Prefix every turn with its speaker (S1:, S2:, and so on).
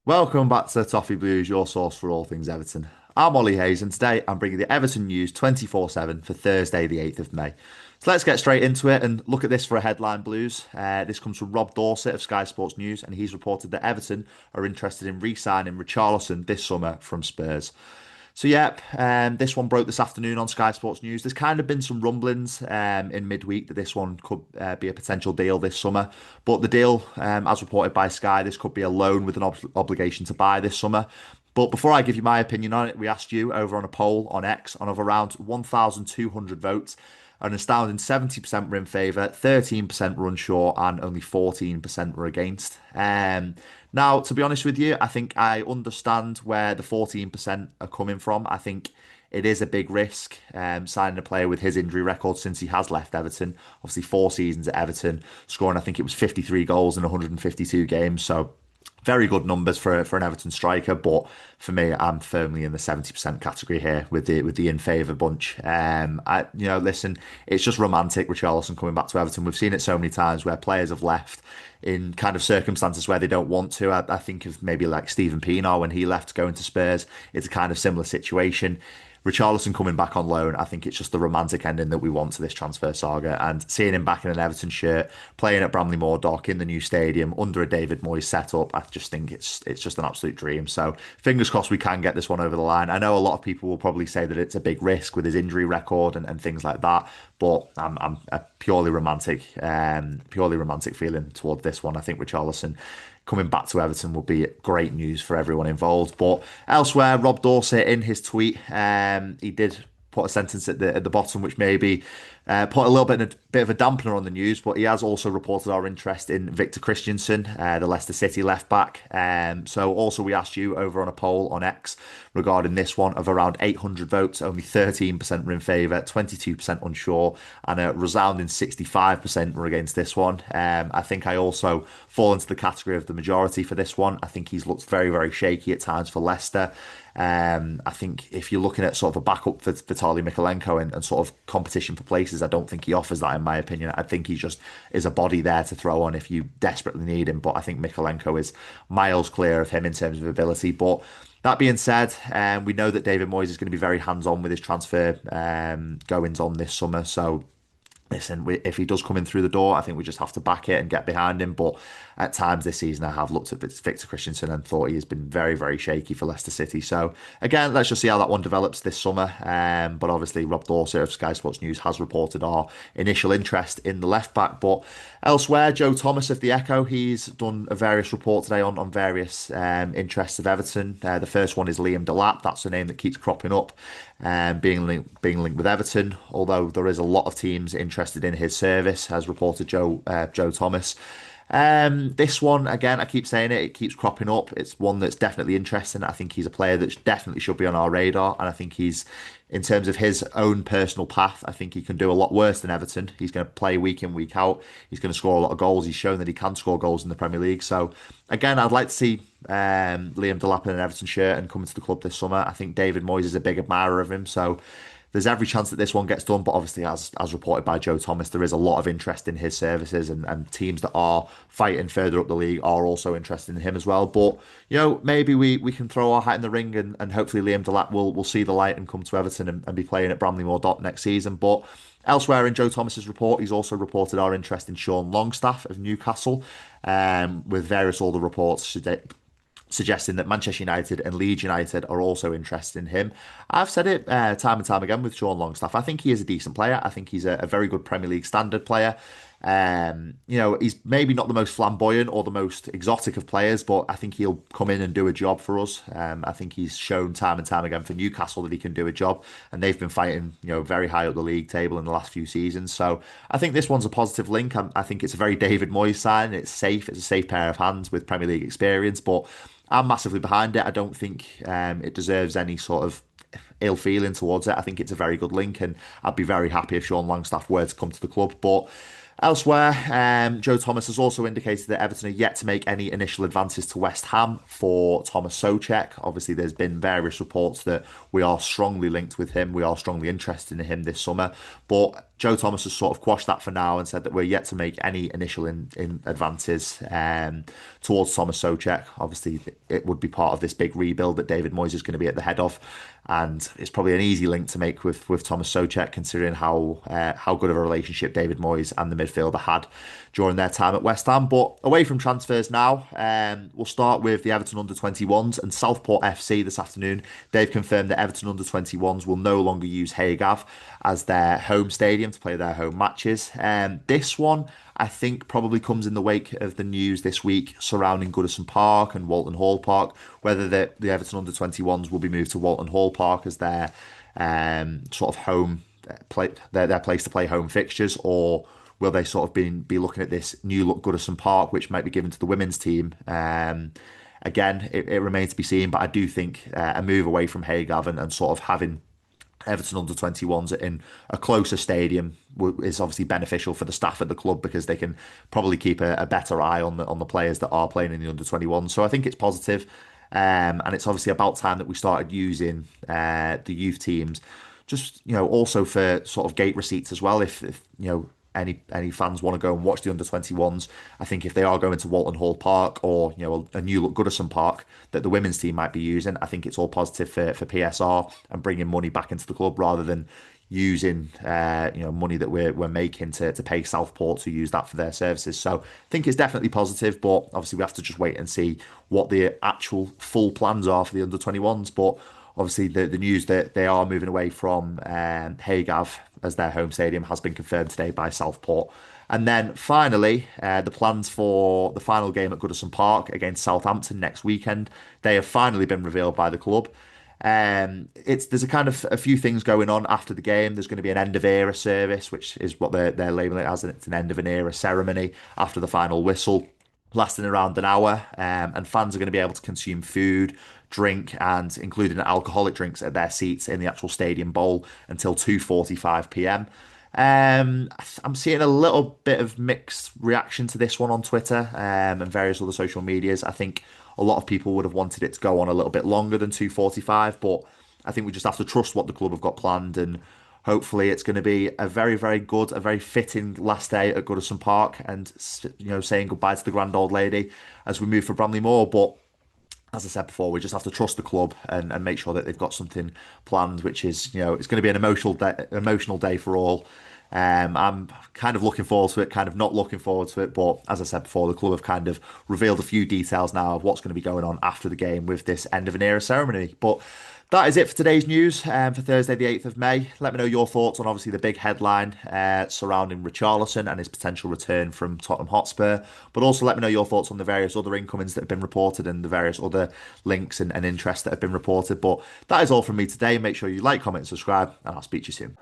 S1: Welcome back to Toffee Blues, your source for all things Everton. I'm Ollie Hayes, and today I'm bringing the Everton news 24/7 for Thursday, the 8th of May. So let's get straight into it and look at this for a headline, Blues. This comes from Rob Dorsett of Sky Sports News, and he's reported that Everton are interested in re-signing RICHARLISON this summer from Spurs. So, yep, this one broke this afternoon on Sky Sports News. There's kind of been some rumblings in midweek that this one could be a potential deal this summer. But the deal, as reported by Sky, this could be a loan with an obligation to buy this summer. But before I give you my opinion on it, we asked you over on a poll on X on of around 1,200 votes. An astounding 70% were in favour, 13% were unsure, and only 14% were against. Now, to be honest with you, I think I understand where the 14% are coming from. I think it is a big risk signing a player with his injury record since he has left Everton. Obviously, 4 seasons at Everton, scoring, I think it was 53 goals in 152 games. So very good numbers for an Everton striker, but for me, I'm firmly in the 70% category here with the in favour bunch. Listen, it's just romantic. Richarlison coming back to Everton. We've seen it so many times where players have left in kind of circumstances where they don't want to. I think of maybe like Stephen Pienaar when he left going to Spurs. It's a kind of similar situation. Richarlison coming back on loan, I think it's just the romantic ending that we want to this transfer saga. And seeing him back in an Everton shirt, playing at Bramley Moore Dock in the new stadium under a David Moyes setup, I just think it's just an absolute dream. So fingers crossed we can get this one over the line. I know a lot of people will probably say that it's a big risk with his injury record and things like that, but I'm a purely romantic feeling toward this one. I think Richarlison coming back to Everton will be great news for everyone involved. But elsewhere, Rob Dorsett in his tweet, he did put a sentence at the bottom which maybe put a little bit of a dampener on the news, but he has also reported our interest in Victor Christiansen, the Leicester City left back. So also we asked you over on a poll on X regarding this one of around 800 votes, only 13% were in favour, 22% unsure, and a resounding 65% were against this one. I think I also fall into the category of the majority for this one. I think he's looked very, very shaky at times for Leicester. I think if you're looking at sort of a backup for Vitaly Mykolenko and sort of competition for places, I don't think he offers that in my opinion. I think he just is a body there to throw on if you desperately need him. But I think Mykolenko is miles clear of him in terms of ability. But that being said, we know that David Moyes is going to be very hands-on with his transfer goings on this summer. So listen, if he does come in through the door, I think we just have to back it and get behind him. But at times this season, I have looked at Victor Christiansen and thought he has been very, very shaky for Leicester City. So again, let's just see how that one develops this summer. But obviously, Rob Dorsett of Sky Sports News has reported our initial interest in the left back. But elsewhere, Joe Thomas of the Echo, he's done a various report today on various interests of Everton. The first one is Liam Delap. That's the name that keeps cropping up. Being linked with Everton, although there is a lot of teams interested in his service, has reported Joe Thomas. This one again, I keep saying it keeps cropping up. It's one that's definitely interesting. I think he's a player that definitely should be on our radar, and I think he's, in terms of his own personal path, I think he can do a lot worse than Everton. He's going to play week in, week out. He's going to score a lot of goals. He's shown that he can score goals in the Premier League. So again, I'd like to see Liam Delap in an Everton shirt and coming to the club this summer. I think David Moyes is a big admirer of him. So there's every chance that this one gets done, but obviously, as reported by Joe Thomas, there is a lot of interest in his services, and teams that are fighting further up the league are also interested in him as well. But maybe we can throw our hat in the ring, and hopefully Liam Delap will see the light and come to Everton and be playing at Bramley Moore Dock next season. But elsewhere in Joe Thomas's report, he's also reported our interest in Sean Longstaff of Newcastle, with various other reports suggesting that Manchester United and Leeds United are also interested in him. I've said it time and time again with Sean Longstaff. I think he is a decent player. I think he's a very good Premier League standard player. He's maybe not the most flamboyant or the most exotic of players, but I think he'll come in and do a job for us. I think he's shown time and time again for Newcastle that he can do a job, and they've been fighting, very high up the league table in the last few seasons. So I think this one's a positive link. I think it's a very David Moyes sign. It's safe. It's a safe pair of hands with Premier League experience, but I'm massively behind it. I don't think it deserves any sort of ill feeling towards it. I think it's a very good link, and I'd be very happy if Sean Longstaff were to come to the club. But Elsewhere, Joe Thomas has also indicated that Everton are yet to make any initial advances to West Ham for Thomas Souček. Obviously, there's been various reports that we are strongly linked with him. We are strongly interested in him this summer. But Joe Thomas has sort of quashed that for now and said that we're yet to make any initial in advances towards Thomas Souček. Obviously, it would be part of this big rebuild that David Moyes is going to be at the head of. And it's probably an easy link to make with Thomas Souček, considering how good of a relationship David Moyes and the midfielder had during their time at West Ham. But away from transfers now, we'll start with the Everton under-21s and Southport FC this afternoon. They've confirmed that Everton under-21s will no longer use Haygav as their home stadium to play their home matches. This one, I think, probably comes in the wake of the news this week surrounding Goodison Park and Walton Hall Park, whether the Everton under-21s will be moved to Walton Hall Park as their sort of home play, their place to play home fixtures, or will they sort of be looking at this new look Goodison Park, which might be given to the women's team? Again, it remains to be seen, but I do think a move away from Haygav and sort of having Everton under-21s in a closer stadium is obviously beneficial for the staff at the club, because they can probably keep a better eye on the players that are playing in the under-21s. So I think it's positive, and it's obviously about time that we started using the youth teams, just also for sort of gate receipts as well. If any fans want to go and watch the under-21s, I think if they are going to Walton Hall Park or a new look Goodison Park that the women's team might be using, I think it's all positive for PSR and bringing money back into the club, rather than using money that we're making to pay Southport to use that for their services. So I think it's definitely positive, but obviously we have to just wait and see what the actual full plans are for the under-21s. But obviously, the news that they are moving away from Haygav as their home stadium has been confirmed today by Southport. And then finally, the plans for the final game at Goodison Park against Southampton next weekend, they have finally been revealed by the club. There's a few things going on after the game. There's going to be an end of era service, which is what they're labeling it as, and it's an end of an era ceremony after the final whistle, lasting around an hour, and fans are going to be able to consume food, drink, and including alcoholic drinks at their seats in the actual stadium bowl until 2:45 p.m. I'm seeing a little bit of mixed reaction to this one on Twitter and various other social medias. I think a lot of people would have wanted it to go on a little bit longer than 2:45, but I think we just have to trust what the club have got planned, and hopefully it's going to be a very, very good, a very fitting last day at Goodison Park, and saying goodbye to the grand old lady as we move for Bramley Moor. But as I said before, we just have to trust the club and make sure that they've got something planned, which is, it's going to be an emotional day for all. I'm kind of looking forward to it, kind of not looking forward to it. But as I said before, the club have kind of revealed a few details now of what's going to be going on after the game with this end of an era ceremony. But that is it for today's news for Thursday, the 8th of May. Let me know your thoughts on obviously the big headline surrounding RICHARLISON and his potential return from Tottenham Hotspur. But also let me know your thoughts on the various other incomings that have been reported and the various other links and interests that have been reported. But that is all from me today. Make sure you like, comment, and subscribe, and I'll speak to you soon.